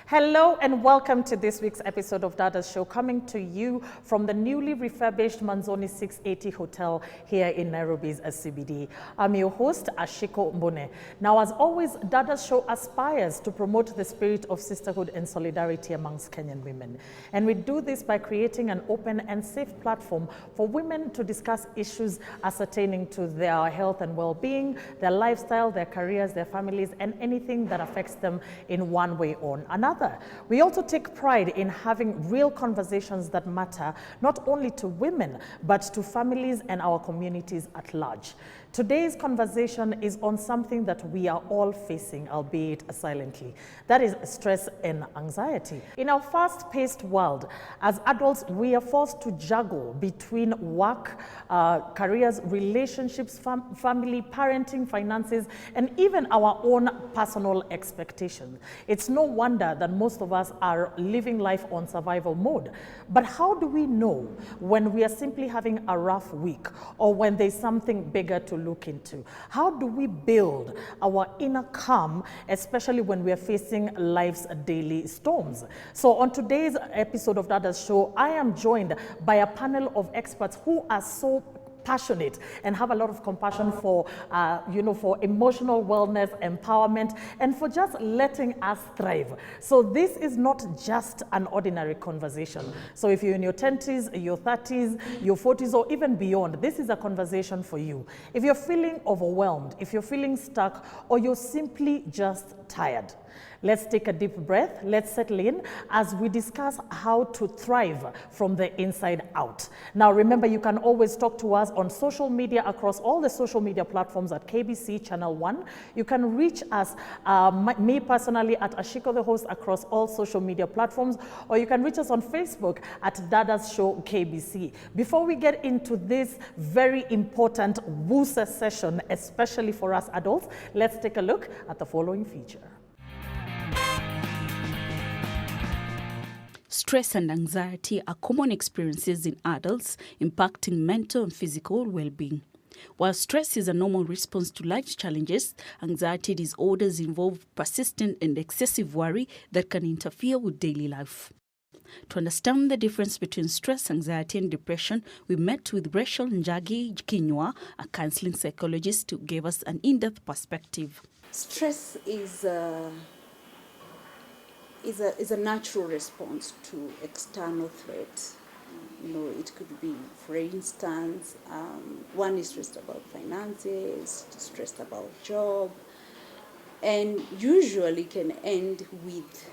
Hello and welcome to this week's episode of Dadas Show, coming to you from the newly refurbished Manzoni 680 Hotel here in Nairobi's CBD. I'm your host, Ashiko Mbone. Now, as always, Dadas Show aspires to promote the spirit of sisterhood and solidarity amongst Kenyan women. And we do this by creating an open and safe platform for women to discuss issues ascertaining to their health and well-being, their lifestyle, their careers, their families, and anything that affects them in one way or another. We also take pride in having real conversations that matter not only to women, but to families and our communities at large. Today's conversation is on something that we are all facing, albeit silently. That is stress and anxiety. In our fast-paced world, as adults, we are forced to juggle between work, careers, relationships, family, parenting, finances, and even our own personal expectations. It's no wonder that most of us are living life on survival mode. But how do we know when we are simply having a rough week or when there's something bigger to look into? How do we build our inner calm, especially when we are facing life's daily storms? So on today's episode of Dadas Show, I am joined by a panel of experts who are so passionate and have a lot of compassion for, for emotional wellness, empowerment, and for just letting us thrive. So this is not just an ordinary conversation. So if you're in your 20s, your 30s, your 40s, or even beyond, this is a conversation for you. If you're feeling overwhelmed, if you're feeling stuck, or you're simply just tired, let's take a deep breath. Let's settle in as we discuss how to thrive from the inside out. Now, remember, you can always talk to us on social media across all the social media platforms at KBC Channel 1. You can reach us, me personally, at Ashiko the host across all social media platforms, or you can reach us on Facebook at Dadas Show KBC. Before we get into this very important WUSA session, especially for us adults, let's take a look at the following feature. Stress and anxiety are common experiences in adults, impacting mental and physical well-being. While stress is a normal response to life challenges, anxiety disorders involve persistent and excessive worry that can interfere with daily life. To understand the difference between stress, anxiety, and depression, we met with Rachel Njagi Kinywa, a counseling psychologist, who gave us an in-depth perspective. Stress is a natural response to external threats. It could be, for instance, one is stressed about finances, stressed about job, and usually can end with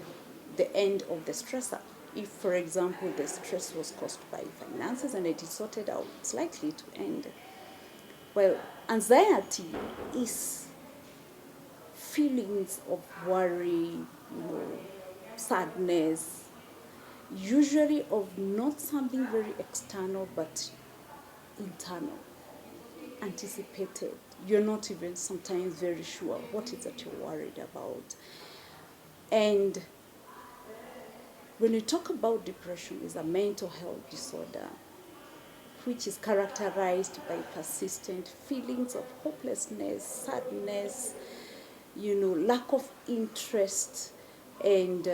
the end of the stressor. If, for example, the stress was caused by finances and it is sorted out, it's likely to end. Well, anxiety is feelings of worry, sadness, usually of not something very external but internal, anticipated. You're not even sometimes very sure what is that you're worried about. And when we talk about depression, it's a mental health disorder which is characterized by persistent feelings of hopelessness, sadness, lack of interest, and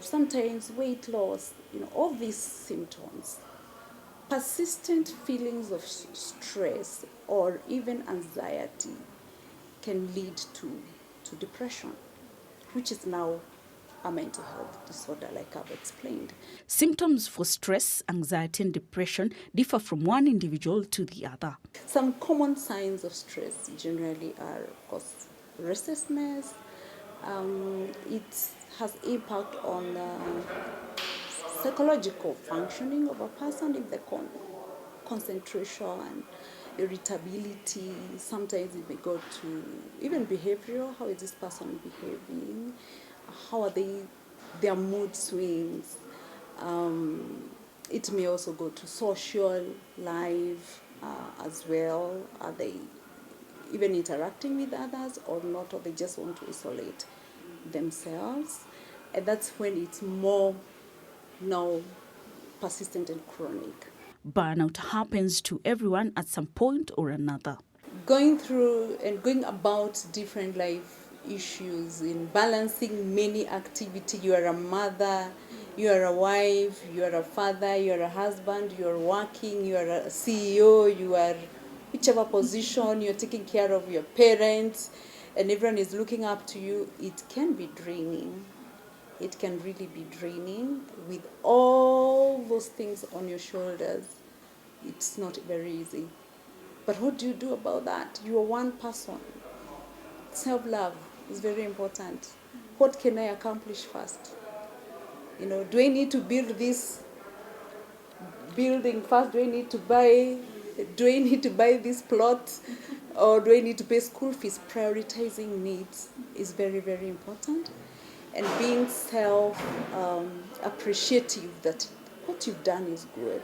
sometimes weight loss, all these symptoms. Persistent feelings of stress or even anxiety can lead to depression, which is now a mental health disorder, like I've explained. Symptoms for stress, anxiety, and depression differ from one individual to the other. Some common signs of stress generally are, of course, restlessness. It has impact on psychological functioning of a person, if the concentration, irritability. Sometimes it may go to even behavioral. How is this person behaving? How are their mood swings? It may also go to social life as well. Are they even interacting with others or not, or they just want to isolate themselves? And that's when it's more now persistent and chronic. Burnout happens to everyone at some point or another. Going through and going about different life issues in balancing many activities. You are a mother, you are a wife, you are a father, you are a husband, you are working, you are a CEO, you are whichever position, you're taking care of your parents, and everyone is looking up to you. It can be draining. It can really be draining with all those things on your shoulders. It's not very easy. But what do you do about that? You are one person. Self-love is very important. What can I accomplish first? Do I need to build this building first? Do I need to buy this plot? Or do I need to pay school fees? Prioritizing needs is very, very important. And being self-appreciative that what you've done is good.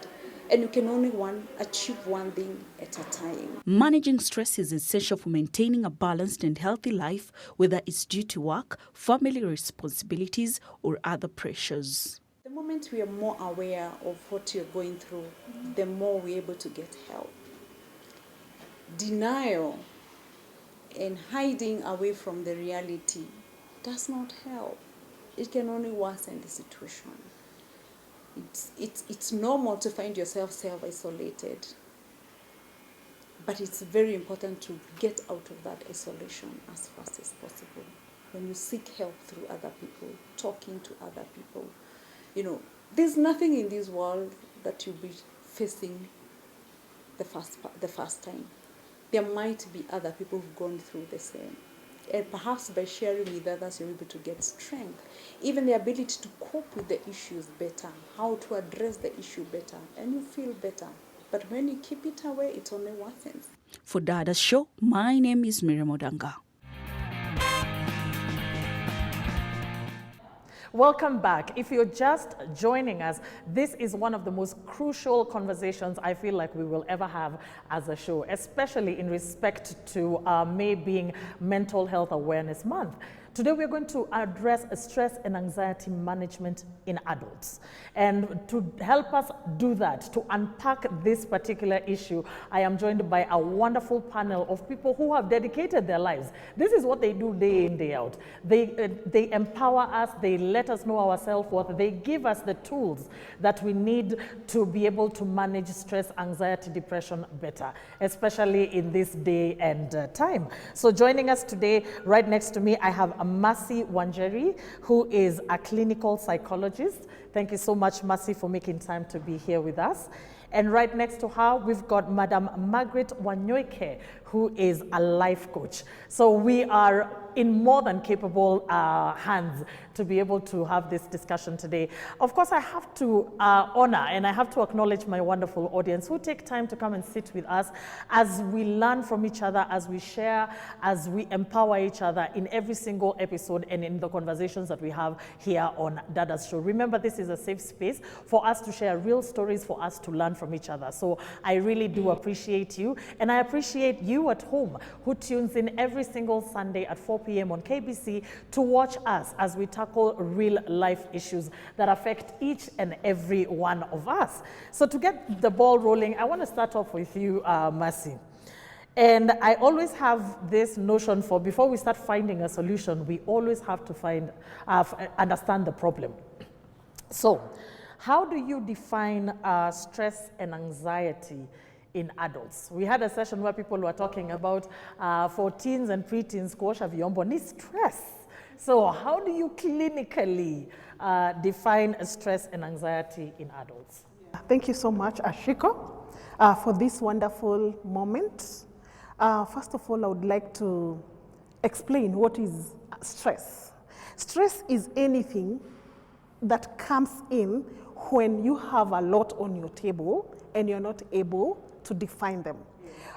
And you can only achieve one thing at a time. Managing stress is essential for maintaining a balanced and healthy life, whether it's due to work, family responsibilities, or other pressures. The moment we are more aware of what you're going through, the more we're able to get help. Denial and hiding away from the reality does not help. It can only worsen the situation. It's normal to find yourself self-isolated, but it's very important to get out of that isolation as fast as possible. When you seek help through other people, talking to other people, there's nothing in this world that you'll be facing the first time. There might be other people who've gone through the same. And perhaps by sharing with others, you're able to get strength, even the ability to cope with the issues better, how to address the issue better, and you feel better. But when you keep it away, it only worsens. For Dadas Show, my name is Miriam Odanga. Welcome back. If you're just joining us, this is one of the most crucial conversations I feel like we will ever have as a show, especially in respect to May being Mental Health Awareness Month. Today we're going to address stress and anxiety management in adults. And to help us do that, to unpack this particular issue, I am joined by a wonderful panel of people who have dedicated their lives. This is what they do day in, day out. They empower us, they let us know our self-worth, they give us the tools that we need to be able to manage stress, anxiety, depression better, especially in this day and time. So joining us today, right next to me, I have Mercy Wanjeri, who is a clinical psychologist. Thank you so much, Mercy, for making time to be here with us. And right next to her, we've got Madam Margaret Wanyoike, who is a life coach. So we are in more than capable hands to be able to have this discussion today. Of course, I have to honor and I have to acknowledge my wonderful audience who take time to come and sit with us as we learn from each other, as we share, as we empower each other in every single episode and in the conversations that we have here on Dadas Show. Remember, this is a safe space for us to share real stories, for us to learn from each other. So I really do appreciate you, and I appreciate you at home who tunes in every single Sunday at 4 p.m. on KBC to watch us as we tackle real life issues that affect each and every one of us. So to get the ball rolling, I want to start off with you, Mercy. And I always have this notion for before we start finding a solution, we always have to understand the problem. So how do you define stress and anxiety in adults? We had a session where people were talking about for teens and preteens, kuosha vyombo ni stress. So how do you clinically define stress and anxiety in adults? Thank you so much, Ashiko, for this wonderful moment. First of all, I would like to explain what is stress. Stress is anything that comes in when you have a lot on your table and you're not able to define them.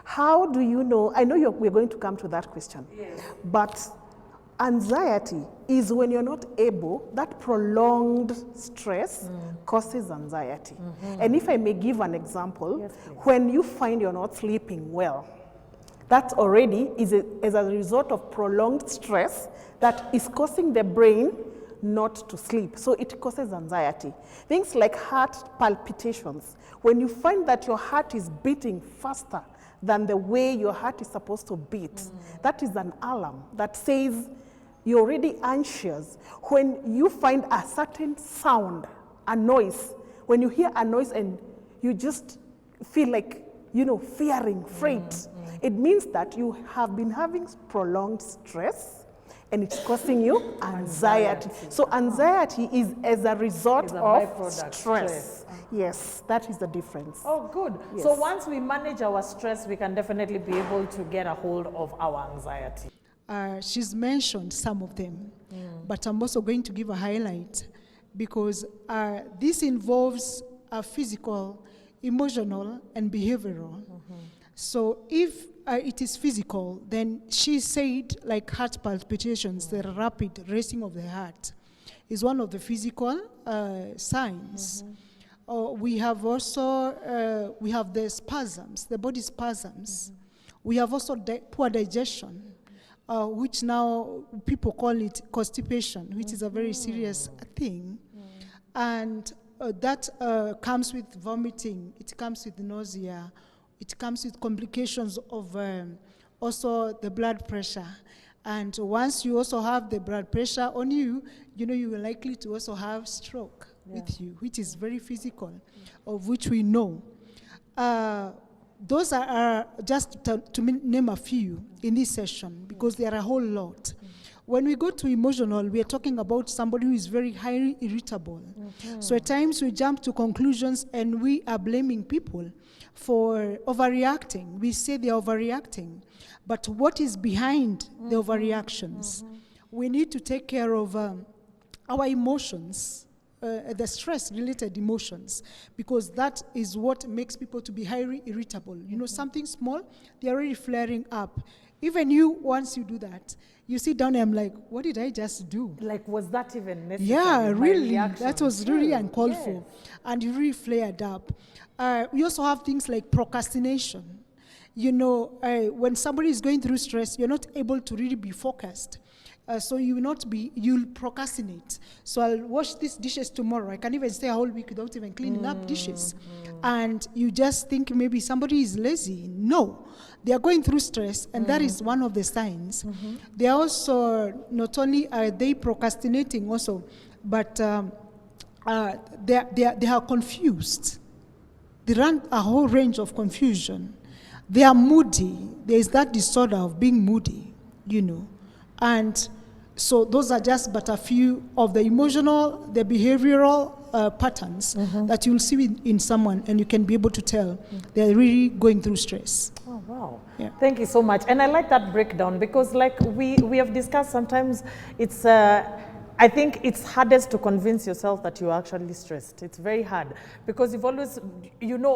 How do you know? I know we're going to come to that question, but anxiety is when you're not able, that prolonged stress causes anxiety. And if I may give an example, when you find you're not sleeping well, that already is as a result of prolonged stress that is causing the brain not to sleep. So it causes anxiety. Things like heart palpitations. When you find that your heart is beating faster than the way your heart is supposed to beat, that is an alarm that says you're already anxious. When you find a certain sound, a noise, when you hear a noise and you just feel like, fearing, afraid, it means that you have been having prolonged stress and it's causing you anxiety. So anxiety is as a result of stress. Yes, that is the difference. Oh, good. Yes. So once we manage our stress, we can definitely be able to get a hold of our anxiety. She's mentioned some of them, but I'm also going to give a highlight because this involves physical, emotional, and behavioral. So if it is physical, then she said like heart palpitations, the rapid racing of the heart is one of the physical signs. We have also, we have the spasms, the body spasms. We have also poor digestion, which now people call it constipation, which is a very serious thing. And that comes with vomiting, it comes with nausea, it comes with complications of also the blood pressure. And once you also have the blood pressure on you, you are likely to also have stroke with you, which is very physical, of which we know. Those are just to name a few in this session, because there are a whole lot. When we go to emotional, we are talking about somebody who is very highly irritable. So at times we jump to conclusions and we are blaming people for overreacting. We say they are overreacting. But what is behind the overreactions? We need to take care of our emotions, the stress-related emotions, because that is what makes people to be highly irritable. Something small, they're already flaring up. Even you, once you do that, you sit down and I'm like, what did I just do? Like, was that even necessary? Yeah, really. Reaction? That was really uncalled for. And you really flared up. We also have things like procrastination. When somebody is going through stress, you're not able to really be focused. So you'll procrastinate. So I'll wash these dishes tomorrow. I can even stay a whole week without even cleaning up dishes. And you just think maybe somebody is lazy. No, they are going through stress, and that is one of the signs. They are also, not only are they procrastinating also, but they are confused. They run a whole range of confusion. They are moody. There is that disorder of being moody, And so those are just but a few of the emotional, the behavioral patterns that you'll see in someone, and you can be able to tell they're really going through stress. Oh, wow. Yeah. Thank you so much. And I like that breakdown because like we have discussed, sometimes it's, I think it's hardest to convince yourself that you're actually stressed. It's very hard because you've always,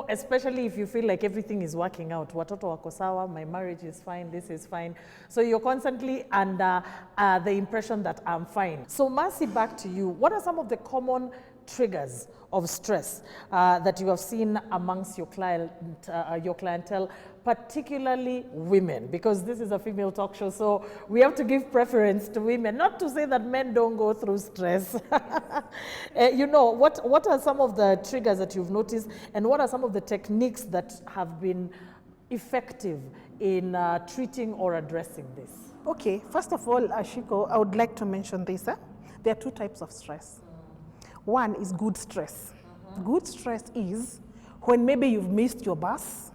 especially if you feel like everything is working out. Watoto wako sawa, my marriage is fine, this is fine. So you're constantly under the impression that I'm fine. So Mercy, back to you. What are some of the common triggers of stress that you have seen amongst your clientele, particularly women, because this is a female talk show, so we have to give preference to women. Not to say that men don't go through stress. What are some of the triggers that you've noticed, and what are some of the techniques that have been effective in treating or addressing this? Okay, first of all, Ashiko, I would like to mention this. There are two types of stress. One is good stress. Good stress is when maybe you've missed your bus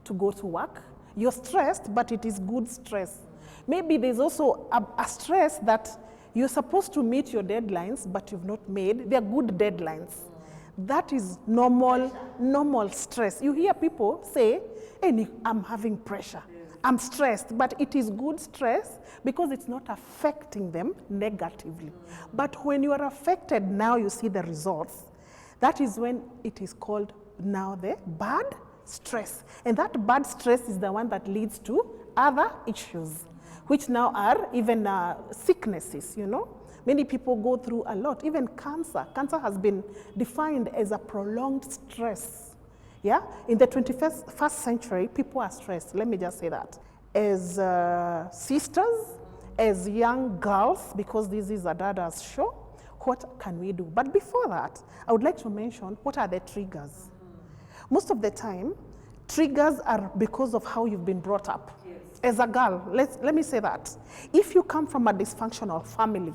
to go to work. You're stressed, but it is good stress. Maybe there's also a stress that you're supposed to meet your deadlines, but you've not made. They're good deadlines. That is normal stress. You hear people say, hey, I'm having pressure. I'm stressed, but it is good stress because it's not affecting them negatively. But when you are affected, now you see the results. That is when it is called now the bad stress. And that bad stress is the one that leads to other issues, which now are even sicknesses, Many people go through a lot, even cancer. Cancer has been defined as a prolonged stress. Yeah, in the 21st century, people are stressed. Let me just say that. As sisters, as young girls, because this is a Dadas show, what can we do? But before that, I would like to mention what are the triggers. Most of the time, triggers are because of how you've been brought up. as a girl, let me say that. If you come from a dysfunctional family,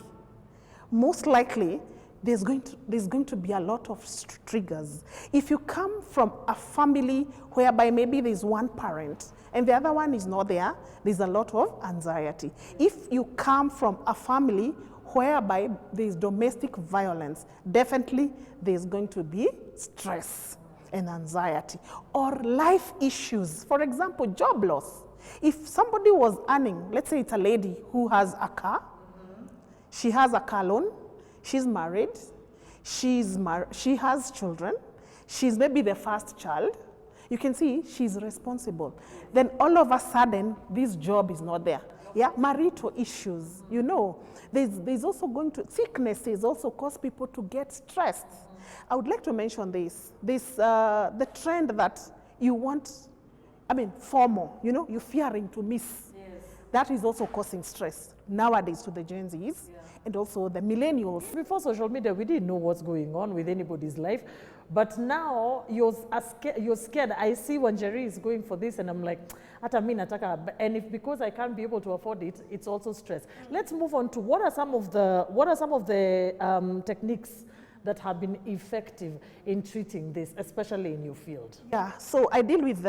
most likely there's going to be a lot of triggers. If you come from a family whereby maybe there's one parent and the other one is not there, there's a lot of anxiety. If you come from a family whereby there's domestic violence, definitely there's going to be stress and anxiety. Or life issues, for example, job loss. If somebody was earning, let's say it's a lady who has a car, she has a car loan, she's married, she has children, she's maybe the first child, you can see she's responsible. Then all of a sudden, this job is not there. Yeah, marital issues, you know. There's also sicknesses also cause people to get stressed. I would like to mention the trend that you want, FOMO, you know, you're fearing to miss. Yes. That is also causing stress nowadays to the Gen Zs and also the millennials. Before social media, we didn't know what's going on with anybody's life. But now you're scared. I see when Jerry is going for this and I'm like, and because I can't be able to afford it, it's also stress. Let's move on to what are some of the techniques that have been effective in treating this, especially in your field? Yeah, so I deal with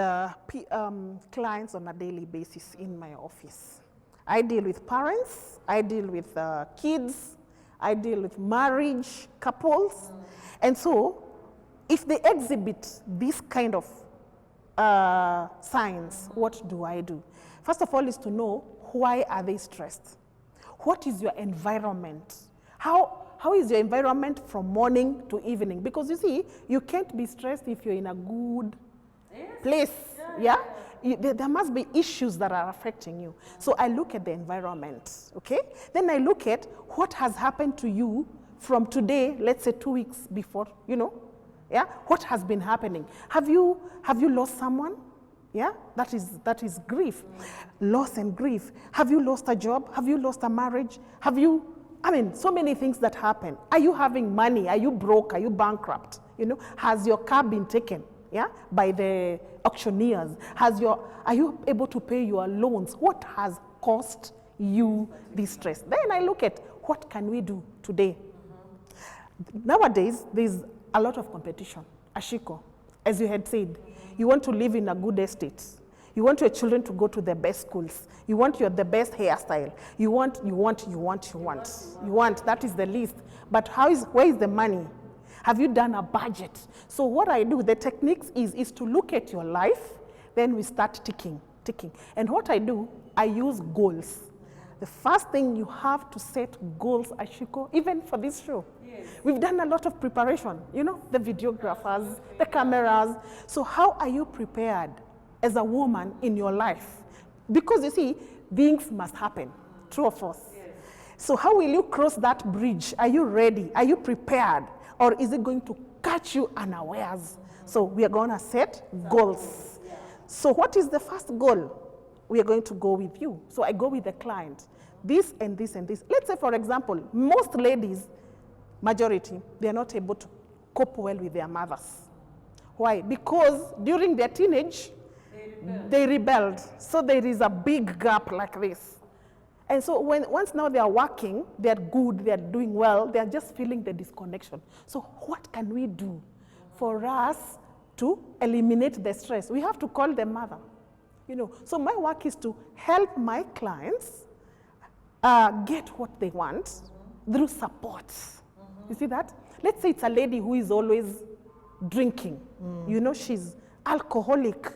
clients on a daily basis in my office. I deal with parents, I deal with kids, I deal with marriage couples. And so if they exhibit this kind of signs, what do I do? First of all is to know, why are they stressed? What is your environment? How is your environment from morning to evening? Because you see, you can't be stressed if you're in a good place. There must be issues that are affecting you. So I look at the environment, okay? Then I look at what has happened to you from today, let's say 2 weeks before, you know? Yeah, what has been happening? Have you lost someone? Yeah, that is grief, loss and grief. Have you lost a job? Have you lost a marriage? So many things that happen. Are you having money? Are you broke? Are you bankrupt? You know, has your car been taken? Yeah, by the auctioneers? Are you able to pay your loans? What has caused you this stress? Then I look at what can we do today. Nowadays, there's a lot of competition. Ashiko, as you had said, you want to live in a good estate. You want your children to go to the best schools. You want the best hairstyle. You want. That is the least. But where is the money? Have you done a budget? So what I do, the techniques is to look at your life, then we start ticking. And what I do, I use goals. The first thing, you have to set goals, Ashiko, even for this show. Yes. We've done a lot of preparation, you know, the videographers, the cameras. So how are you prepared as a woman in your life? Because you see, things must happen, true or false? Yes. So how will you cross that bridge? Are you ready? Are you prepared? Or is it going to catch you unawares? So we are going to set goals. Yeah. So what is the first goal? We are going to go with you. So I go with the client. This and this and this. Let's say, for example, most ladies, majority, they are not able to cope well with their mothers. Why? Because during their teenage, they rebelled. So there is a big gap like this. And so once now they are working, they are good, they are doing well, they are just feeling the disconnection. So what can we do for us to eliminate the stress? We have to call the mother. You know, so my work is to help my clients get what they want through support. You see that? Let's say it's a lady who is always drinking. You know, she's alcoholic.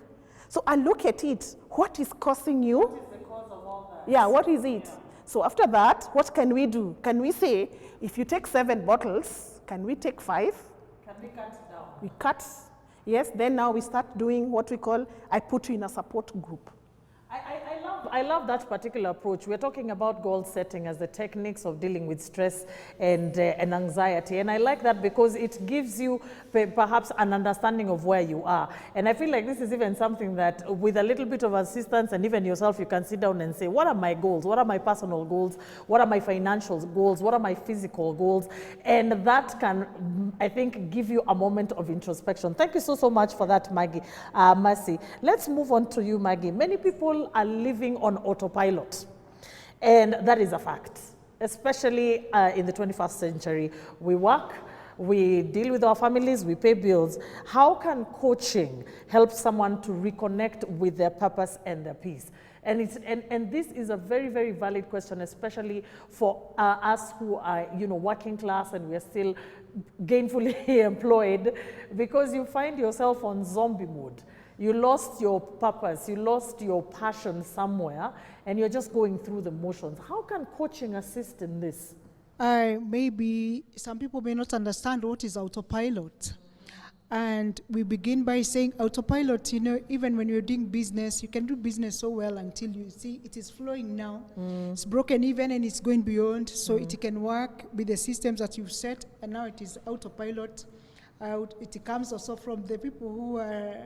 So I look at it. What is causing you? What is the cause of all that? Yeah, what is it? So after that, what can we do? Can we say, if you take 7 bottles, can we take 5? Can we cut it down? We cut. Yes, then now we start doing what we call, I put you in a support group. I love that particular approach. We're talking about goal setting as the techniques of dealing with stress and anxiety. And I like that because it gives you perhaps an understanding of where you are. And I feel like this is even something that with a little bit of assistance and even yourself, you can sit down and say, what are my goals? What are my personal goals? What are my financial goals? What are my physical goals? And that can, I think, give you a moment of introspection. Thank you so much for that, Maggie. Mercy. Let's move on to you, Maggie. Many people are living on autopilot. And that is a fact, especially in the 21st century. We work, we deal with our families, we pay bills. How can coaching help someone to reconnect with their purpose and their peace? And this is a very, very valid question, especially for us who are, working class and we are still gainfully employed, because you find yourself on zombie mode. You lost your purpose, you lost your passion somewhere, and you're just going through the motions. How can coaching assist in this? Maybe some people may not understand what is autopilot. And we begin by saying autopilot, even when you're doing business, you can do business so well until you see it is flowing now. It's broken even and it's going beyond, so it can work with the systems that you've set, and now it is autopilot. It comes also from the people who are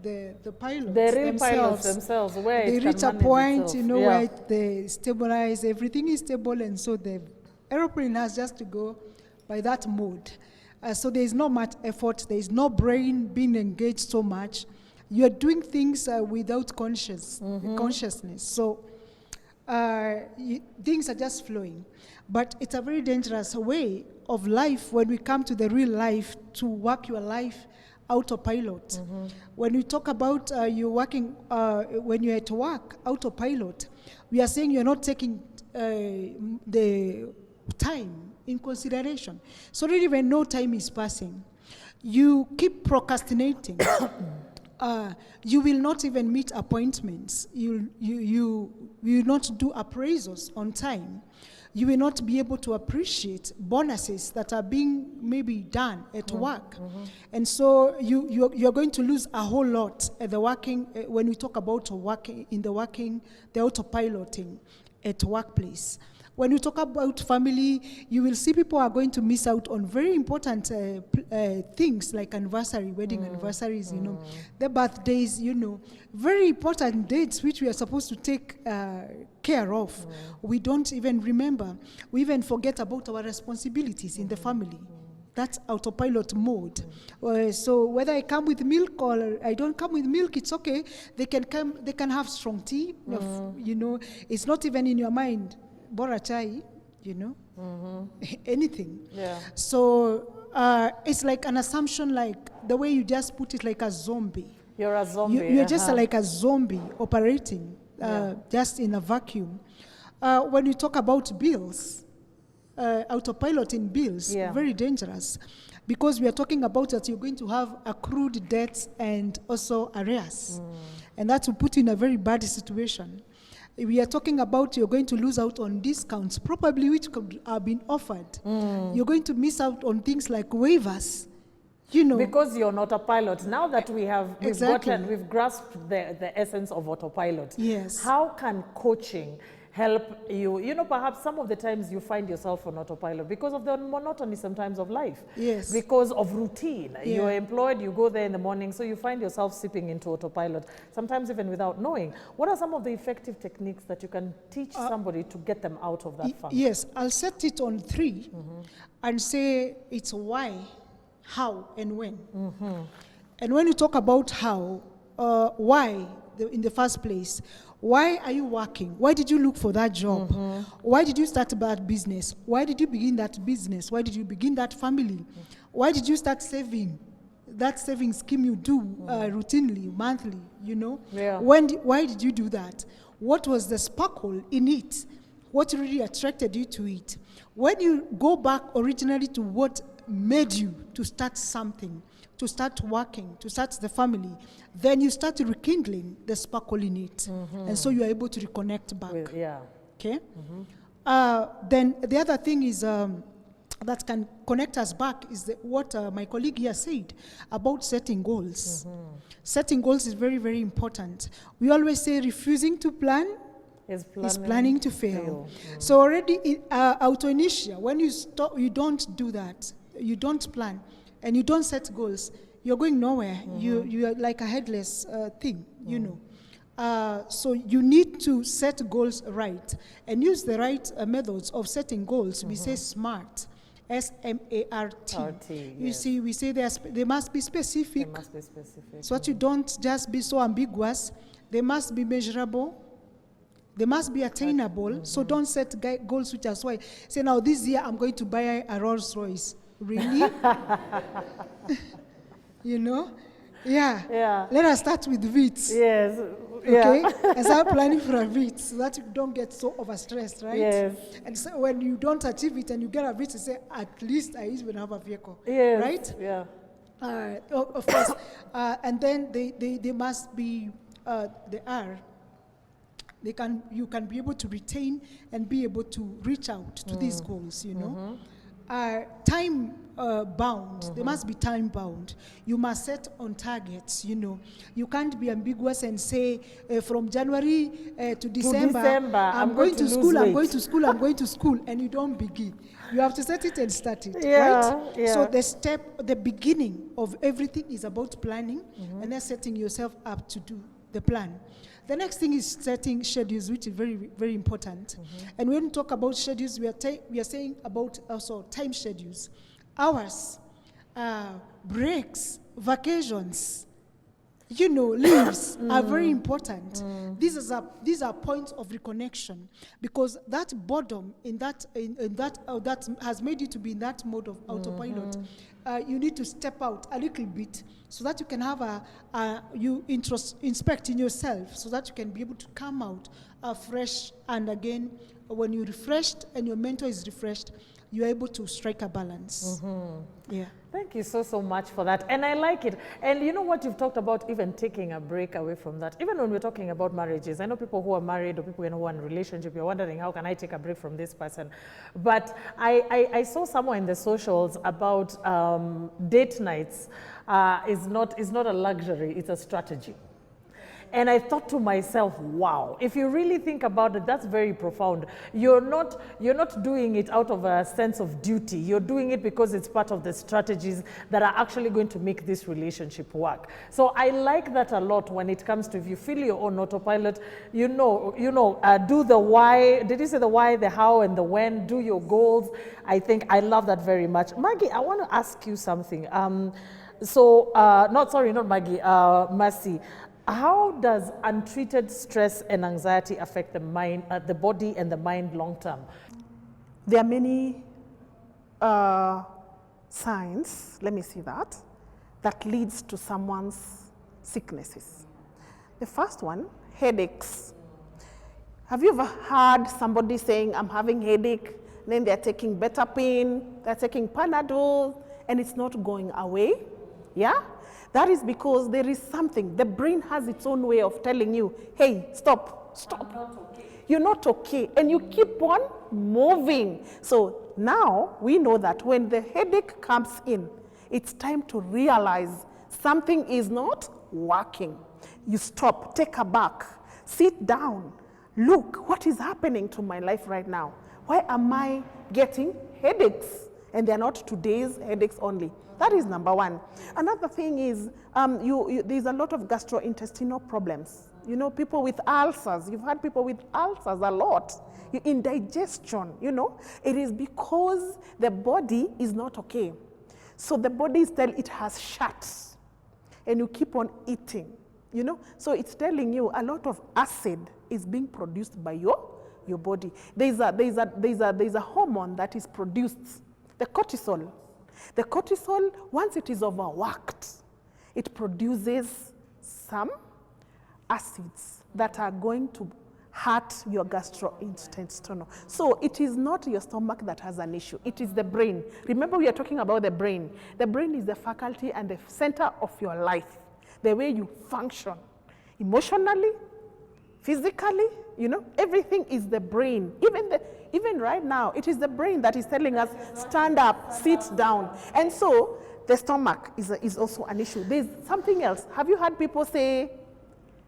the pilots. The real pilots themselves, where they it reach can a point, itself. where they stabilize, everything is stable, and so the aeroplane has just to go by that mode. So there is not much effort, there is no brain being engaged so much. You're doing things without consciousness. So things are just flowing. But it's a very dangerous way of life when we come to the real life, to work your life autopilot. When we talk about you working, when you're at work, autopilot, we are saying you're not taking the time in consideration. So really when no time is passing, you keep procrastinating. You will not even meet appointments. You will not do appraisals on time. You will not be able to appreciate bonuses that are being maybe done at work. And so you're going to lose a whole lot at the working, when we talk about working, the autopiloting at workplace. When we talk about family, you will see people are going to miss out on very important things like anniversary, wedding anniversaries, the birthdays, very important dates which we are supposed to take care of. We don't even remember. We even forget about our responsibilities in the family. That's autopilot mode. So whether I come with milk or I don't come with milk, it's okay. They can have strong tea. It's not even in your mind. Bora chai, anything. Yeah. So it's like an assumption, like the way you just put it, like a zombie. You're a zombie. You're just like a zombie operating just in a vacuum. When you talk about bills, autopilot in bills, very dangerous, because we are talking about that you're going to have accrued debts and also arrears, and that will put you in a very bad situation. We are talking about you're going to lose out on discounts, probably which could have been offered. You're going to miss out on things like waivers, Because you're not a pilot. Now that we've grasped the essence of autopilot. Yes. How can coaching help you? Perhaps some of the times you find yourself on autopilot because of the monotony sometimes of life. Yes. Because of routine. Yeah. You're employed, you go there in the morning, so you find yourself sipping into autopilot, sometimes even without knowing. What are some of the effective techniques that you can teach somebody to get them out of that funk? Yes, I'll set it on 3 and say it's why, how, and when. And when you talk about how, why, in the first place, why are you working? Why did you look for that job? Why did you start that business? Why did you begin that business? Why did you begin that family? Why did you start saving? That saving scheme you do routinely, monthly, Yeah. Why did you do that? What was the sparkle in it? What really attracted you to it? When you go back originally to what made you to start something, to start working, to start the family, then you start rekindling the sparkle in it. And so you are able to reconnect back. Okay? Then the other thing is that can connect us back is what my colleague here said about setting goals. Setting goals is very, very important. We always say refusing to plan is planning to fail. So already in auto-initia, when you don't do that, you don't plan, and you don't set goals, you're going nowhere. You are like a headless thing, So you need to set goals right and use the right methods of setting goals. We say SMART, S-M-A-R-T. You see, we say they must be specific. They must be specific. So that you don't just be so ambiguous. They must be measurable, They must be attainable. So don't set goals which are so. Say now this year I'm going to buy a Rolls Royce. Really? You know? Yeah. Yeah. Let us start with Vitz. Yes. Okay? Yeah. And start planning for a Vitz so that you don't get so overstressed, right? Yes. And so when you don't achieve it and you get a Vitz, you say, at least I even have a vehicle. Yes. Right? Yeah. Of course. And then they must be, you can be able to retain and be able to reach out to these goals, you know. Time bound, they must be time bound. You must set on targets, you know. You can't be ambiguous and say from January to December I'm going to school, I'm going to school, I'm going to school, and you don't begin. You have to set it and start it, right? Yeah. So the beginning of everything is about planning and then setting yourself up to do the plan. The next thing is setting schedules, which is very, very important. And when we talk about schedules, we are saying about also time schedules, hours, breaks, vacations, you know, leaves are very important. These are points of reconnection, because that boredom that has made you to be in that mode of autopilot. You need to step out a little bit so that you can have inspect in yourself, so that you can be able to come out fresh. And again, when you're refreshed and your mentor is refreshed, you're able to strike a balance. Yeah. Thank you so much for that. And I like it. And you know what you've talked about, even taking a break away from that. Even when we're talking about marriages, I know people who are married or people who are in a relationship, you're wondering, how can I take a break from this person? But I saw somewhere in the socials about date nights is not a luxury, it's a strategy. And I thought to myself, wow, if you really think about it, that's very profound. You're not doing it out of a sense of duty. You're doing it because it's part of the strategies that are actually going to make this relationship work. So I like that a lot when it comes to, if you feel your own autopilot, do the why. Did you say the why, the how, and the when? Do your goals. I think I love that very much. Maggie, I want to ask you something. Not Maggie, Mercy. How does untreated stress and anxiety affect the mind, the body and the mind long term? There are many signs, let me see that leads to someone's sicknesses. The first one, headaches. Have you ever heard somebody saying, I'm having headache, then they're taking Betapin, they're taking Panadol, and it's not going away? Yeah? That is because there is something. The brain has its own way of telling you, hey, stop. I'm not okay. You're not okay. And you keep on moving. So now we know that when the headache comes in, it's time to realize something is not working. You stop, take a back, sit down, look, what is happening to my life right now? Why am I getting headaches? And they're not today's headaches only. That is number one. Another thing is there's a lot of gastrointestinal problems. You know, people with ulcers. You've had people with ulcers a lot. Indigestion, you know. It is because the body is not okay. So the body is telling it has shut. And you keep on eating, you know. So it's telling you a lot of acid is being produced by your body. There's a hormone that is produced, the cortisol. The cortisol, once it is overworked, it produces some acids that are going to hurt your gastrointestinal. So it is not your stomach that has an issue, it is the brain. Remember, we are talking about the brain. The brain is the faculty and the center of your life, the way you function emotionally, physically, you know, everything is the brain. Even right now, it is the brain that is telling us, stand up, sit down. And so the stomach is also an issue. There's something else. Have you heard people say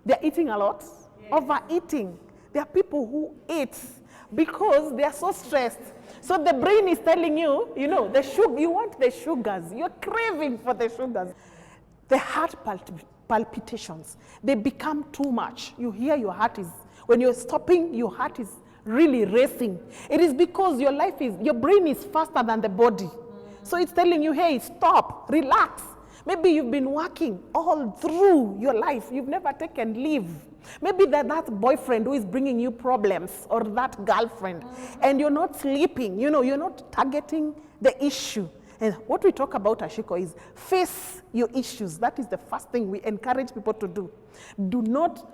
they're eating a lot? Yes. Overeating. There are people who eat because they are so stressed. So the brain is telling you, you know, you want the sugars. You're craving for the sugars. The heart palpitations, they become too much. You hear your heart is, when you're stopping, your heart is really racing. It is because your brain is faster than the body. So it's telling you, hey, stop, relax. Maybe you've been working all through your life. You've never taken leave. Maybe that boyfriend who is bringing you problems, or that girlfriend, and you're not sleeping, you're not targeting the issue. And what we talk about, Ashiko, is face your issues. That is the first thing we encourage people to do. Do not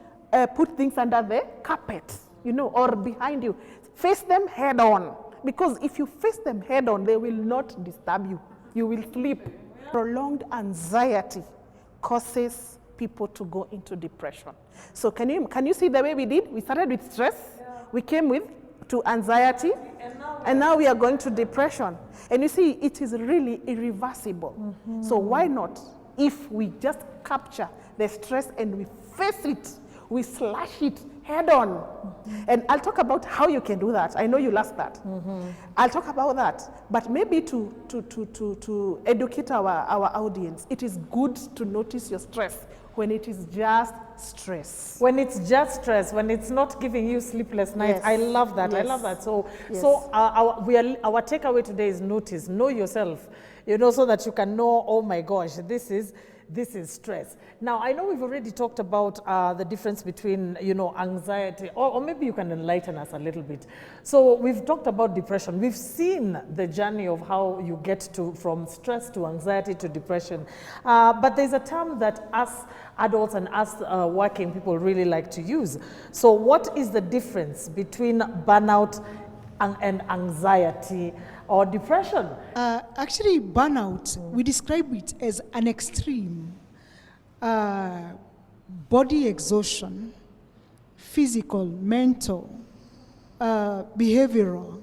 put things under the carpet, or behind you. Face them head on. Because if you face them head on, they will not disturb you. You will sleep. Prolonged anxiety causes people to go into depression. So can you see the way we did? We started with stress. We came to anxiety. And now we are going to depression. And you see, it is really irreversible. So why not? If we just capture the stress and we face it, we slash it head on. And I'll talk about how you can do that. I know you'll ask that. I'll talk about that. But maybe to educate our audience, it is good to notice your stress when it is just stress. When it's just stress, when it's not giving you sleepless nights. Yes. I love that. Yes. I love that. So, Yes. so our takeaway today is notice, know yourself, so that you can know, oh my gosh, this is stress. Now, I know we've already talked about the difference between, anxiety, or maybe you can enlighten us a little bit. So we've talked about depression. We've seen the journey of how you get from stress to anxiety to depression. But there's a term that us adults and us working people really like to use. So what is the difference between burnout and anxiety or depression? Actually, burnout, we describe it as an extreme body exhaustion, physical, mental, behavioral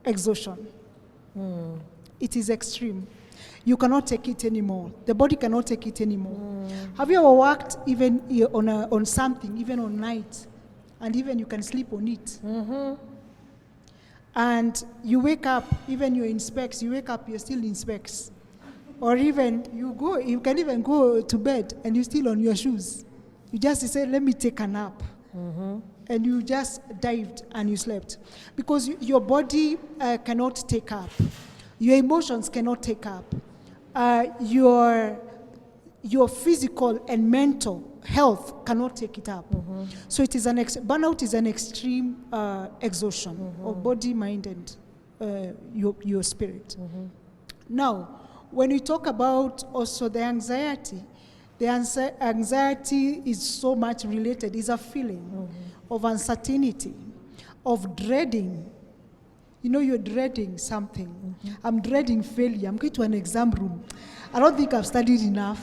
exhaustion. It is extreme. You cannot take it anymore. The body cannot take it anymore. Have you ever worked even on something, even on night, and even you can sleep on it? And you wake up, even you're in specs, you wake up, you're still in specs. Or even you can even go to bed and you're still on your shoes. You just say, let me take a nap. And you just dived and you slept. Because your body cannot take up. Your emotions cannot take up. Your physical and mental health cannot take it up. So it is burnout is an extreme exhaustion of body, mind, and your spirit. Now, when we talk about also the anxiety is so much related, is a feeling of uncertainty, of dreading. You're dreading something. I'm dreading failure. I'm going to an exam room. I don't think I've studied enough.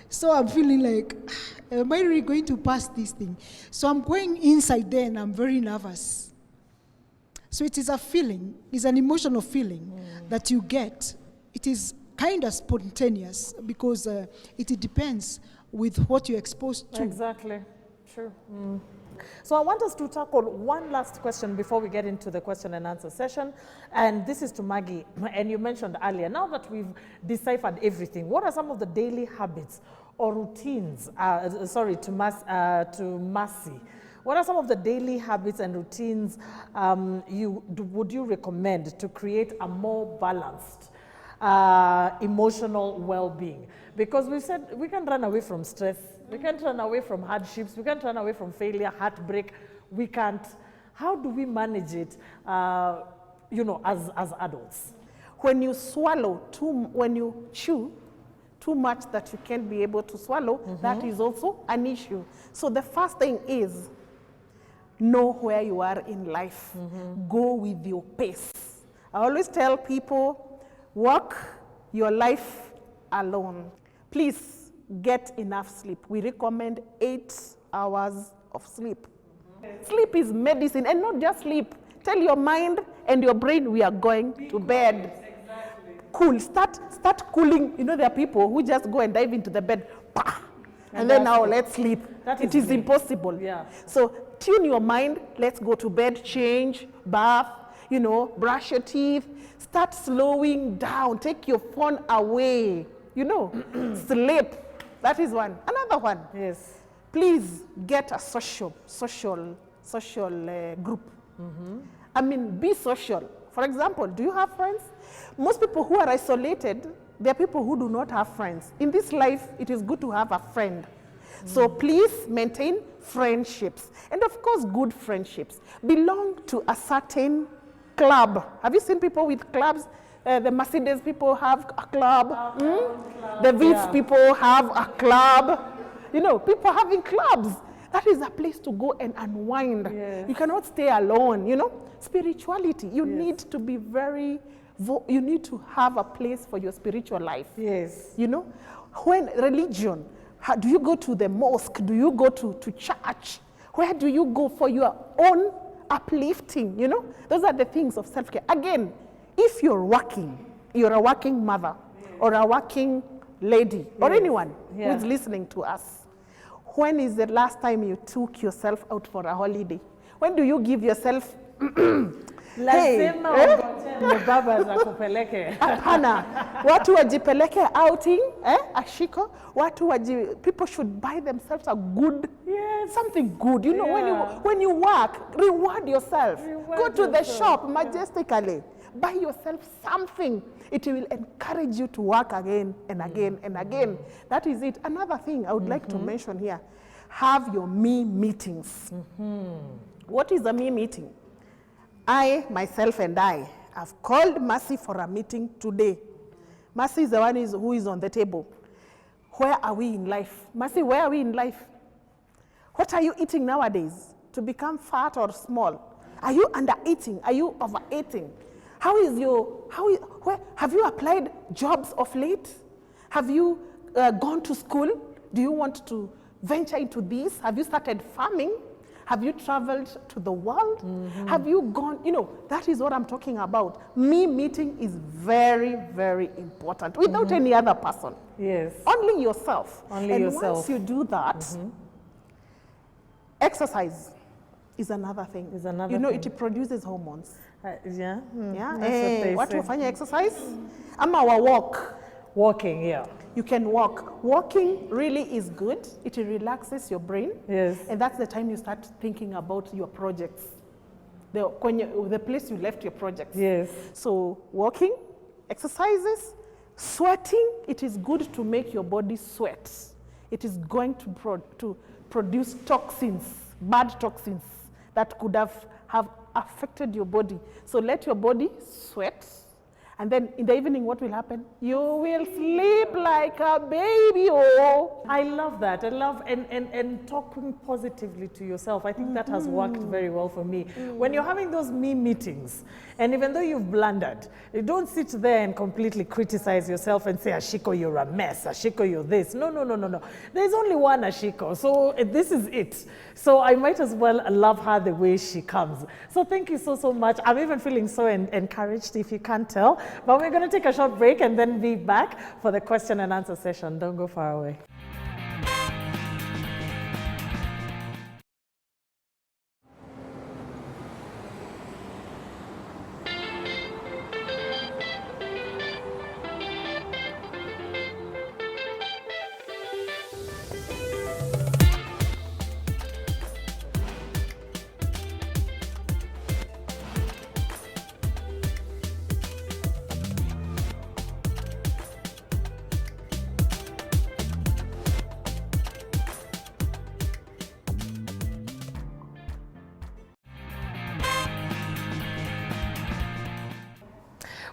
So I'm feeling like, am I really going to pass this thing? So I'm going inside there and I'm very nervous. So it is a feeling, it's an emotional feeling that you get. It is kind of spontaneous because it depends with what you're exposed to. Exactly, sure. So I want us to tackle one last question before we get into the question and answer session. And this is to Maggie. And you mentioned earlier, now that we've deciphered everything, what are some of the daily habits or routines, to Mercy? What are some of the daily habits and routines would you recommend to create a more balanced emotional well-being? Because we said we can run away from stress, we can't run away from hardships, we can't run away from failure, heartbreak. We can't. How do we manage it, as adults? When you when you chew too much that you can't be able to swallow, that is also an issue. So the first thing is know where you are in life. Go with your pace. I always tell people, walk your life alone. Please get enough sleep. We recommend 8 hours of sleep. Sleep is medicine, and not just sleep. Tell your mind and your brain we are going to bed. Cool. Start cooling. There are people who just go and dive into the bed, and then now let's sleep. It is impossible. Yeah. So tune your mind. Let's go to bed, change, bath, brush your teeth. Start slowing down. Take your phone away. Sleep. That is one. Another one. Yes. Please get a social group. Be social. For example, do you have friends? Most people who are isolated, they are people who do not have friends. In this life, it is good to have a friend. So please maintain friendships. And of course, good friendships. Belong to a certain club. Have you seen people with clubs? The Mercedes people have a club. The Vitz people have a club. You know, people having clubs. That is a place to go and unwind. Yes. You cannot stay alone, you know. Spirituality, you need to be very, you need to have a place for your spiritual life. Yes. You know, when religion, do you go to the mosque? Do you go to church? Where do you go for your own uplifting? You know, those are the things of self-care. Again, if you're a working mother or a working lady or anyone who is listening to us, when is the last time you took yourself out for a holiday? When do you give yourself baba za kupeleke. Hapana, watu wajipeleke outing, ashiko, people should buy themselves a good, something good. You know, when you work, reward yourself. Go to the shop majestically. Buy yourself something. It will encourage you to work again and again and again. That is it. Another thing I would like to mention here, have your me meetings. What is a me meeting? I, myself, and I have called Mercy for a meeting today. Mercy is the one who is on the table. Where are we in life? Mercy, where are we in life? What are you eating nowadays to become fat or small? Are you under-eating? Are you over-eating? Have you applied jobs of late? Have you gone to school? Do you want to venture into this? Have you started farming? Have you traveled to the world? Have you gone, you know, that is what I'm talking about. Me meeting is very, very important without any other person. Yes. Only yourself. Only and yourself. Once you do that, exercise is another thing. You know, it produces hormones. Yeah. What you find exercise? I'm our walk. Walking, yeah. You can walk. Walking really is good. It relaxes your brain. Yes. And that's the time you start thinking about your projects. The place you left your projects. Yes. So walking, exercises, sweating, it is good to make your body sweat. It is going to produce toxins, bad toxins that could have affected your body. So let your body sweat. And then in the evening, what will happen? You will sleep like a baby. Oh, I love that. I love and talking positively to yourself. I think that has worked very well for me. When you're having those me meetings, and even though you've blundered, you don't sit there and completely criticize yourself and say, Ashiko, you're a mess. Ashiko, you're this. No. There's only one Ashiko. So this is it. So I might as well love her the way she comes. So thank you so much. I'm even feeling so encouraged, if you can't tell. But we're going to take a short break and then be back for the question and answer session. Don't go far away.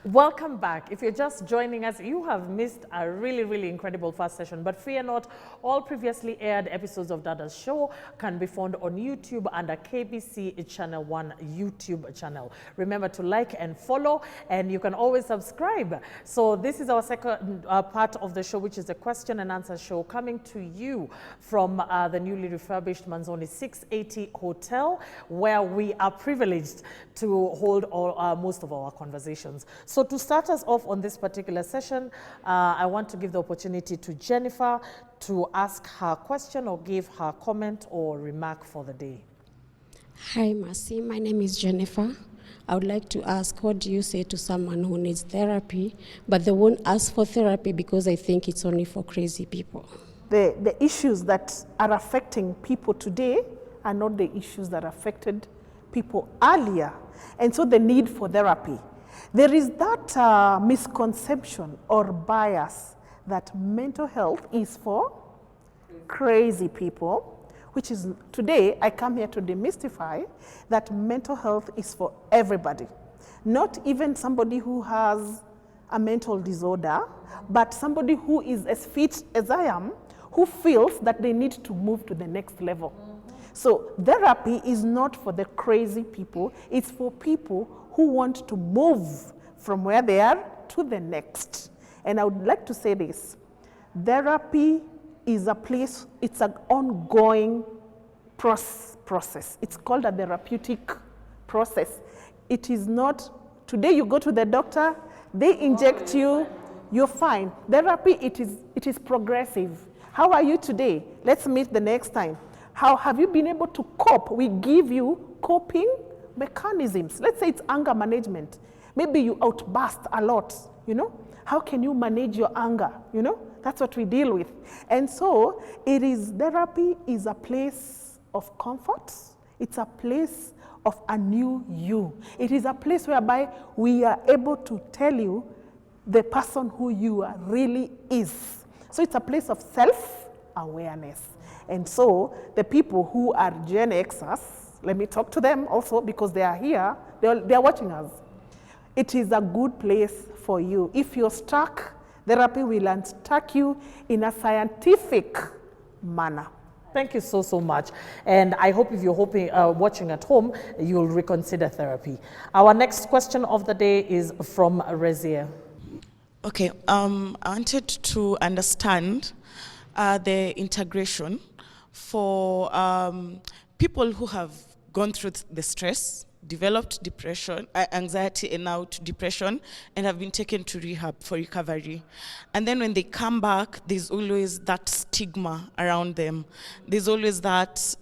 Welcome back. If you're just joining us, you have missed a really incredible first session, but fear not, all previously aired episodes of Dadas show can be found on YouTube under KBC Channel 1 YouTube channel. Remember to like and follow, and you can always subscribe. So this is our second part of the show, which is a question and answer show coming to you from the newly refurbished Manzoni 680 Hotel, where we are privileged to hold most of our conversations. So to start us off on this particular session, I want to give the opportunity to Jennifer to ask her question or give her comment or remark for the day. Hi, Mercy. My name is Jennifer. I would like to ask, what do you say to someone who needs therapy, but they won't ask for therapy because they think it's only for crazy people? The issues that are affecting people today are not the issues that affected people earlier. And so the need for therapy. There is that misconception or bias that mental health is for crazy people, which is today I come here to demystify that mental health is for everybody. Not even somebody who has a mental disorder, but somebody who is as fit as I am, who feels that they need to move to the next level. So therapy is not for the crazy people, it's for people who want to move from where they are to the next. And I would like to say this, therapy is a place, it's an ongoing process. It's called a therapeutic process. It is not, today you go to the doctor, they inject you, you're fine. Therapy, it is progressive. How are you today? Let's meet the next time. How have you been able to cope? We give you coping mechanisms. Let's say it's anger management. Maybe you outburst a lot, you know? How can you manage your anger, you know? That's what we deal with. And so therapy is a place of comfort. It's a place of a new you. It is a place whereby we are able to tell you the person who you are really is. So it's a place of self-awareness. And so the people who are Gen Xers, let me talk to them also because they are here, they are watching us. It is a good place for you. If you're stuck, therapy will unstuck you in a scientific manner. Thank you so much. And I hope if you're watching at home, you'll reconsider therapy. Our next question of the day is from Razia. Okay, I wanted to understand the integration for people who have gone through the stress, developed depression, anxiety, and now to depression, and have been taken to rehab for recovery. And then when they come back, there's always that stigma around them. There's always that,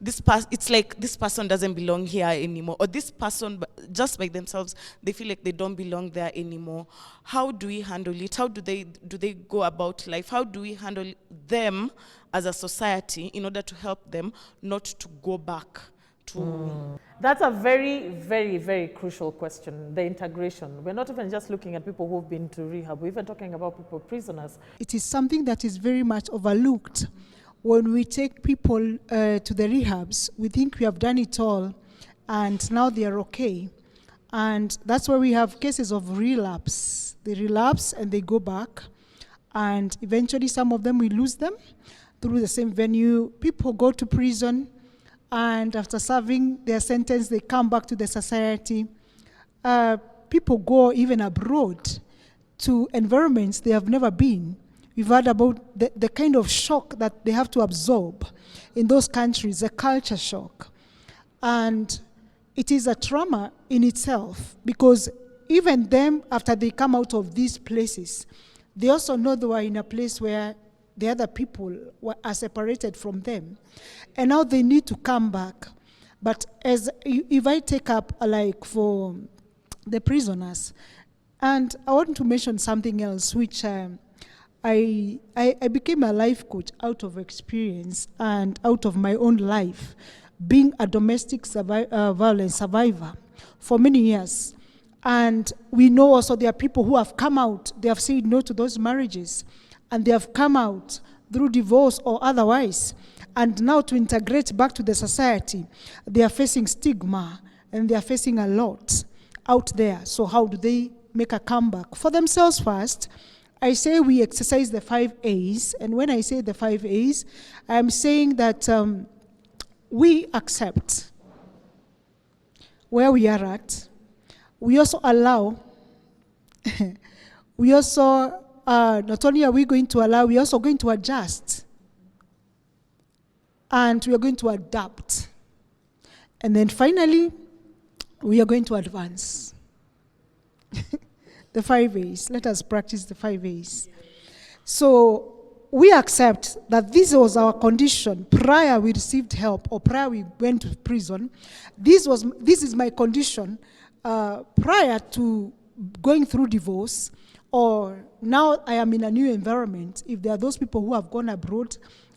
it's like this person doesn't belong here anymore, or this person, just by themselves, they feel like they don't belong there anymore. How do we handle it? How do they go about life? How do we handle them as a society in order to help them not to go back to... That's a very, very, very crucial question, the integration. We're not even just looking at people who've been to rehab, we're even talking about people, prisoners. It is something that is very much overlooked. When we take people to the rehabs, we think we have done it all, and now they are okay. And that's where we have cases of relapse. They relapse and they go back, and eventually some of them, we lose them through the same venue. People go to prison, and after serving their sentence, they come back to the society. People go even abroad to environments they have never been. We've heard about the kind of shock that they have to absorb in those countries, a culture shock. And it is a trauma in itself, because even them, after they come out of these places, they also know they were in a place where the other people are separated from them. And now they need to come back. But if I take up like for the prisoners, and I want to mention something else, which I became a life coach out of experience and out of my own life, being a domestic violence survivor for many years. And we know also there are people who have come out, they have said no to those marriages, and they have come out through divorce or otherwise, and now to integrate back to the society, they are facing stigma, and they are facing a lot out there. So how do they make a comeback? For themselves first, I say we exercise the 5 A's, and when I say the 5 A's, I'm saying that we accept where we are at. We also allow, we also, not only are we going to allow, we're also going to adjust. And we are going to adapt. And then finally, we are going to advance. The 5 A's. Let us practice the 5 A's. So we accept that this was our condition prior we received help, or prior we went to prison. This is my condition prior to going through divorce, or now I am in a new environment. If there are those people who have gone abroad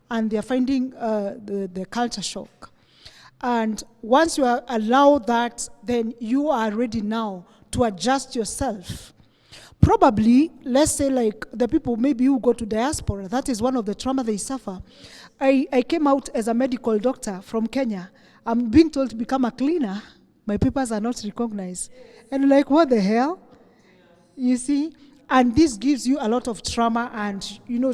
and they are finding the culture shock. And once you allow that, then you are ready now to adjust yourself. probably, let's say like the people maybe who go to diaspora, that is one of the trauma they suffer. I came out as a medical doctor from Kenya. I'm being told to become a cleaner. My papers are not recognized. And like, what the hell? You see? And this gives you a lot of trauma, and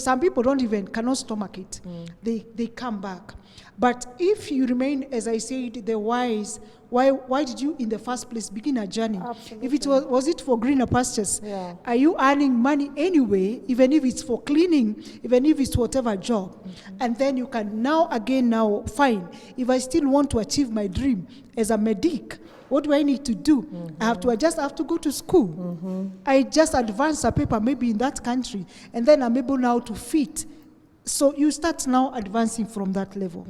some people cannot stomach it. They come back. But if you remain, as I said, the wise, why did you in the first place begin a journey? Absolutely. If it was it for greener pastures? Yeah. Are you earning money anyway, even if it's for cleaning, even if it's whatever job? And then you can now fine, if I still want to achieve my dream as a medic, what do I need to do? I have to go to school. I just advance a paper maybe in that country, and then I'm able now to fit. So you start now advancing from that level.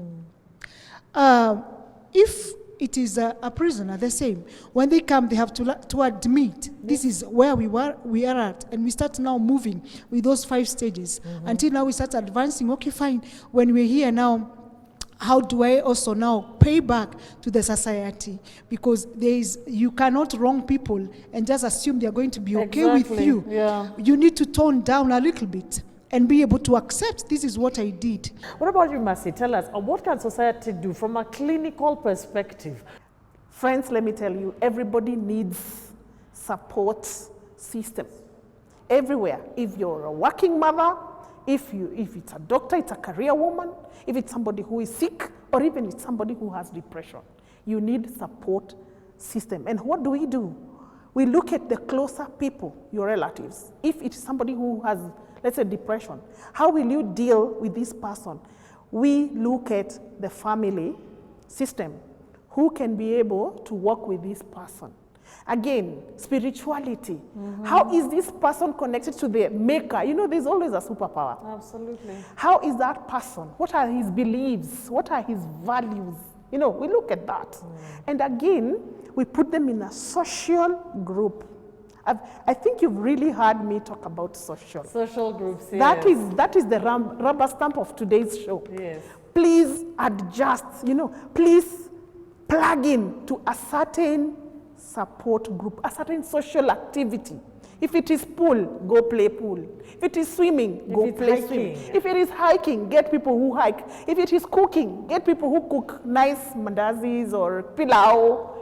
If it is a prisoner, the same. When they come, they have to admit, this is where we are at, and we start now moving with those 5 stages. Until now we start advancing, okay, fine. When we're here now, how do I also now pay back to the society? Because you cannot wrong people and just assume they're going to be okay with you. Yeah. You need to tone down a little bit and be able to accept this is what I did. What about you, Mercy? Tell us, what can society do from a clinical perspective? Friends, let me tell you, everybody needs support system. Everywhere. If you're a working mother, if it's a doctor, it's a career woman, if it's somebody who is sick, or even it's somebody who has depression, you need support system. And what do? We look at the closer people, your relatives. If it's somebody who has, let's say, depression, how will you deal with this person? We look at the family system. Who can be able to work with this person? Again, spirituality. How is this person connected to the maker? There's always a superpower. Absolutely. How is that person? What are his beliefs? What are his values? We look at that. And again, we put them in a social group. I think you've really heard me talk about social groups. Yes. That is the rubber stamp of today's show. Yes. Please adjust, please plug in to a certain support group, a certain social activity. If it is pool, go play pool. If it is swimming, go play swimming. If it is hiking, get people who hike. If it is cooking, get people who cook nice mandazis or pilau,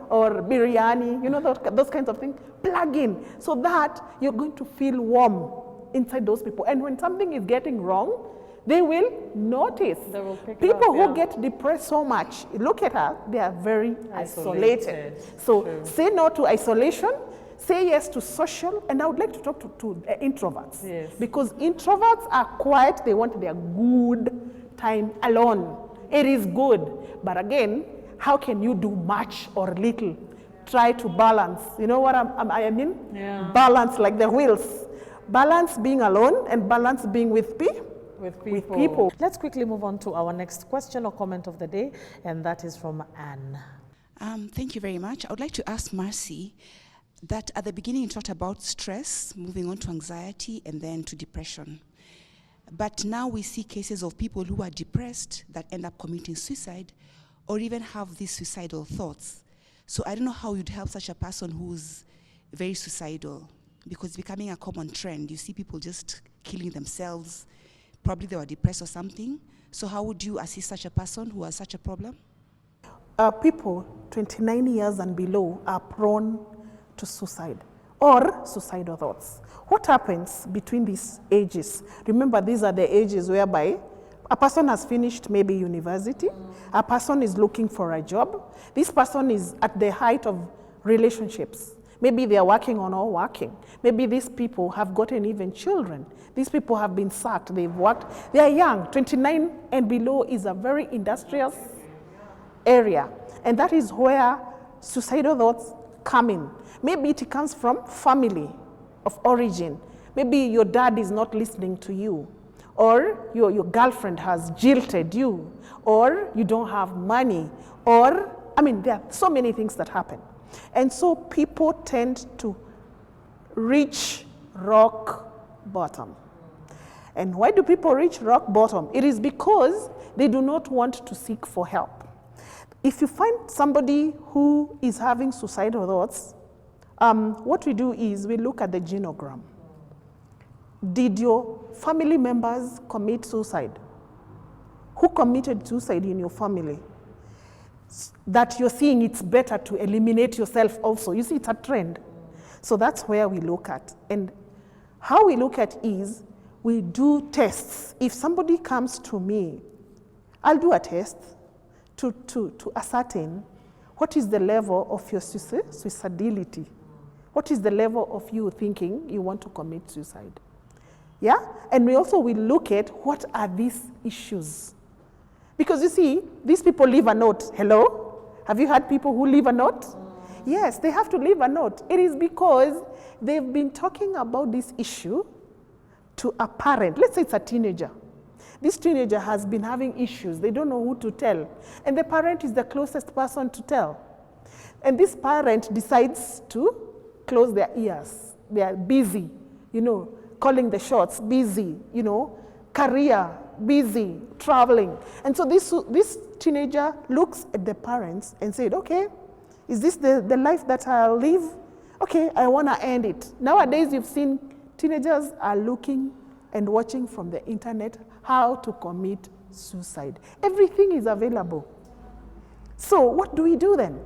or biryani, those kinds of things. Plug in so that you're going to feel warm inside those people. And when something is getting wrong, they will notice. They will pick people it up, who get depressed so much, look at us, they are very isolated. So say no to isolation, say yes to social, and I would like to talk to introverts. Yes. Because introverts are quiet, they want their good time alone. It is good, but again, how can you do much or little? Try to balance. You know what I mean? Yeah. Balance like the wheels. Balance being alone and balance being with people. With people. Let's quickly move on to our next question or comment of the day, and that is from Anne. Thank you very much. I would like to ask Mercy that at the beginning you talked about stress, moving on to anxiety, and then to depression. But now we see cases of people who are depressed that end up committing suicide or even have these suicidal thoughts. So I don't know how you'd help such a person who's very suicidal, because it's becoming a common trend. You see people just killing themselves. Probably they were depressed or something. So how would you assist such a person who has such a problem? People 29 years and below are prone to suicide or suicidal thoughts. What happens between these ages? Remember, these are the ages whereby a person has finished maybe university, a person is looking for a job, this person is at the height of relationships. Maybe they are working or not working. Maybe these people have gotten even children. These people have been sacked, they've worked. They are young. 29 and below is a very industrious area. And that is where suicidal thoughts come in. Maybe it comes from family of origin. Maybe your dad is not listening to you, or your girlfriend has jilted you, or you don't have money, or, there are so many things that happen. And so people tend to reach rock bottom. And why do people reach rock bottom? It is because they do not want to seek for help. If you find somebody who is having suicidal thoughts, what we do is we look at the genogram. Did your family members commit suicide? Who committed suicide in your family? That you're seeing it's better to eliminate yourself also. You see, it's a trend. So that's where we look at. And how we look at is we do tests. If somebody comes to me, I'll do a test to ascertain what is the level of your suicidality. What is the level of you thinking you want to commit suicide? Yeah? And we also will look at what are these issues. Because you see, these people leave a note. Hello? Have you had people who leave a note? Yes, they have to leave a note. It is because they've been talking about this issue to a parent. Let's say it's a teenager. This teenager has been having issues. They don't know who to tell. And the parent is the closest person to tell. And this parent decides to close their ears. They are busy, calling the shots, busy, career, busy, traveling. And so this teenager looks at the parents and said, okay, is this the life that I'll live? Okay, I want to end it. Nowadays, you've seen teenagers are looking and watching from the internet how to commit suicide. Everything is available. So what do we do then?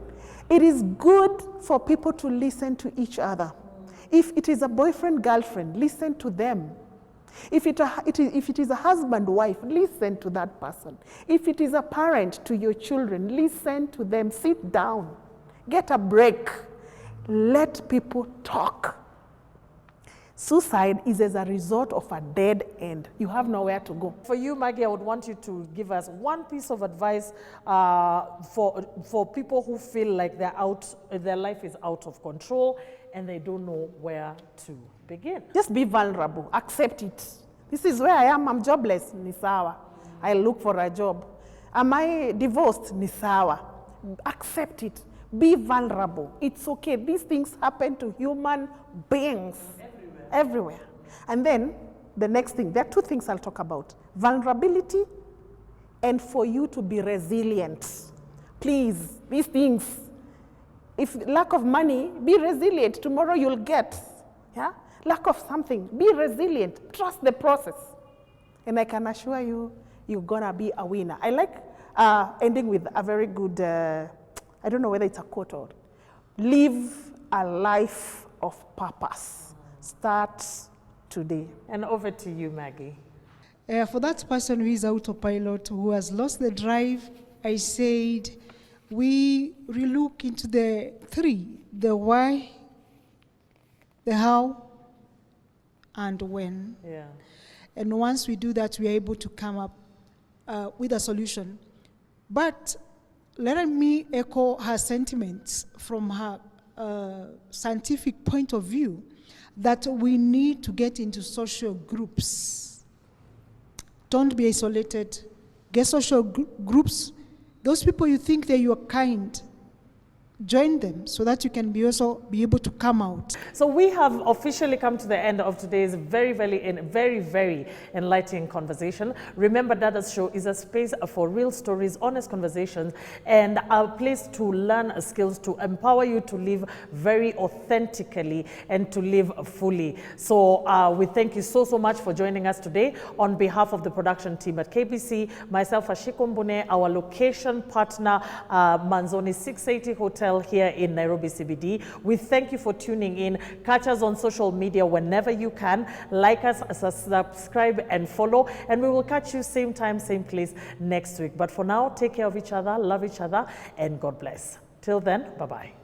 It is good for people to listen to each other. If it is a boyfriend, girlfriend, listen to them. If it is a husband, wife, listen to that person. If it is a parent to your children, listen to them. Sit down. Get a break. Let people talk. Suicide is as a result of a dead end. You have nowhere to go. For you, Maggie, I would want you to give us one piece of advice for people who feel like their life is out of control and they don't know where to begin. Just be vulnerable. Accept it. This is where I am. I'm jobless. Nisawa. I look for a job. Am I divorced? Nisawa. Accept it. Be vulnerable. It's okay. These things happen to human beings. Everywhere. And then the next thing, there are two things I'll talk about. Vulnerability and for you to be resilient. Please, these things, if lack of money, be resilient. Tomorrow you'll get. Yeah? Lack of something, be resilient. Trust the process. And I can assure you, you're gonna be a winner. I like ending with a very good, I don't know whether it's a quote or, live a life of purpose. Start today. And over to you, Maggie. For that person who is autopilot, who has lost the drive, I said, we relook into the three, the why, the how, and when. Yeah. And once we do that, we are able to come up with a solution. But let me echo her sentiments from her scientific point of view, that we need to get into social groups. Don't be isolated. Get social groups. Those people you think that you are kind, join them so that you can also be able to come out. So we have officially come to the end of today's very, very enlightening conversation. Remember, Dadas Show is a space for real stories, honest conversations, and a place to learn skills to empower you to live very authentically and to live fully. So we thank you so much for joining us today. On behalf of the production team at KBC, myself, Ashiko Mbune, our location partner, Manzoni 680 Hotel here in Nairobi CBD. We thank you for tuning in. Catch us on social media whenever you can. Like us, subscribe and follow, and we will catch you same time, same place next week. But for now, take care of each other, love each other, and God bless. Till then, bye-bye.